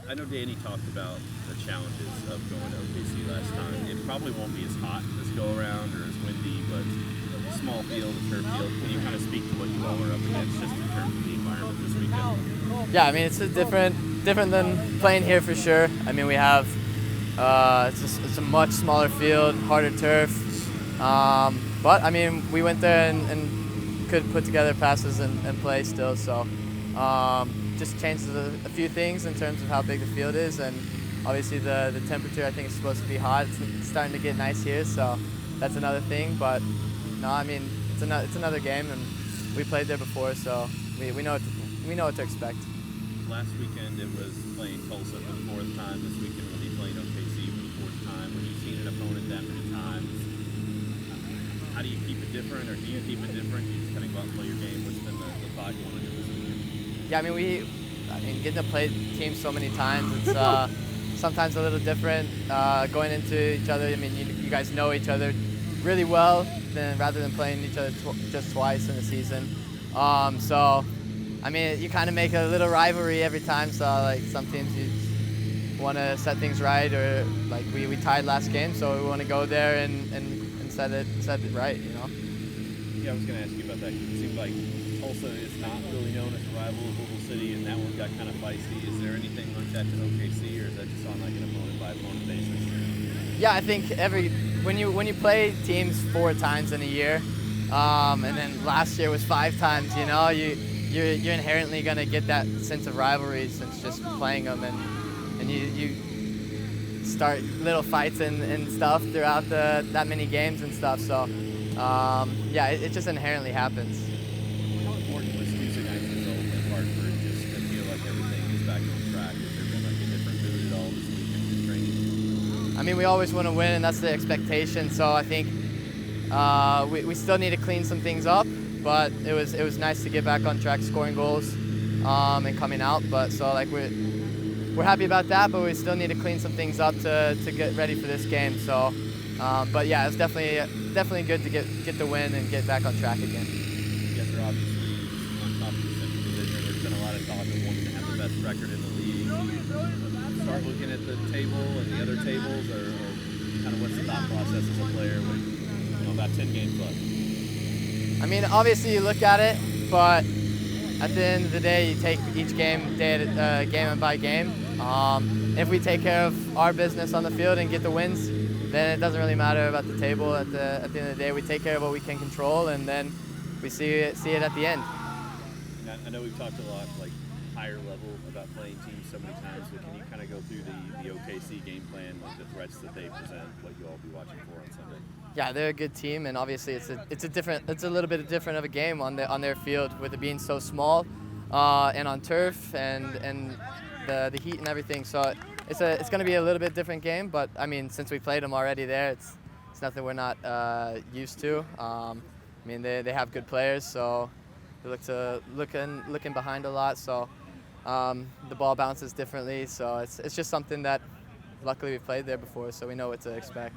I know Danny talked about the challenges of going to OKC last time. It probably won't be as hot this go around or as windy, but a small field, a turf field. Can you kind of speak to what you all are up against just in terms of the environment this weekend? Yeah, I mean it's different than playing here for sure. I mean we have it's a much smaller field, harder turf. But I mean we went there and could put together passes and play still. So just changes a few things in terms of how big the field is, and obviously the temperature I think is supposed to be hot. It's starting to get nice here, so that's another thing. But no, I mean it's another game, and we played there before, so we know what to expect. Last weekend it was playing Tulsa for the fourth time. This weekend we'll be playing OKC for the fourth time. When you've seen an opponent that many times, how do you keep it different, or do you keep it different? You just kind of go out and play your game. What's been the thought you want to do this weekend? Yeah, I mean getting to play teams so many times, it's sometimes a little different going into each other. I mean you guys know each other really well, rather than playing each other just twice in the season. So I mean you kind of make a little rivalry every time. So like some teams you want to set things right, or like we tied last game, so we want to go there and set it right, you know. Yeah, I was going to ask you about that. It seems like Tulsa is not really known as a rival of Louisville City, and that one got kind of feisty. Is there anything like that to OKC, or is that just on like an opponent by opponent basis? Yeah, I think when you play teams 4 times in a year, and then last year was 5 times, you know, you're inherently gonna get that sense of rivalry since just playing them, and you start little fights and stuff throughout that many games and stuff. So yeah, it just inherently happens. How important was Tuesday night's result in Hartford just to feel like everything is back on track? Has there been like a different mood at all this weekend in training? I mean, we always want to win, and that's the expectation. So I think we still need to clean some things up, but it was nice to get back on track, scoring goals and coming out. But so like we're happy about that, but we still need to clean some things up to get ready for this game. So, but yeah, it's definitely good to get the win and get back on track again. You guys are obviously on top of the Central Division. There's been a lot of talk of wanting to have the best record in the league. Do you start looking at the table and the other tables, or kind of what's the thought process as a player with about 10 games left? I mean, obviously you look at it, but at the end of the day, you take each game game by game. If we take care of our business on the field and get the wins, then it doesn't really matter about the table. At the end of the day, we take care of what we can control, and then we see it at the end. I know we've talked a lot, like higher level, about playing teams so many times, but can you kind of go through the OKC game plan, like the threats that they present, what you all be watching for on Sunday? Yeah, they're a good team, and obviously it's a little bit different of a game on their field, with it being so small, and on turf and the heat and everything. So it's going to be a little bit different game, but I mean since we played them already there, it's nothing we're not used to. I mean they have good players, so they looking behind a lot. So the ball bounces differently, so it's just something that luckily we've played there before, so we know what to expect.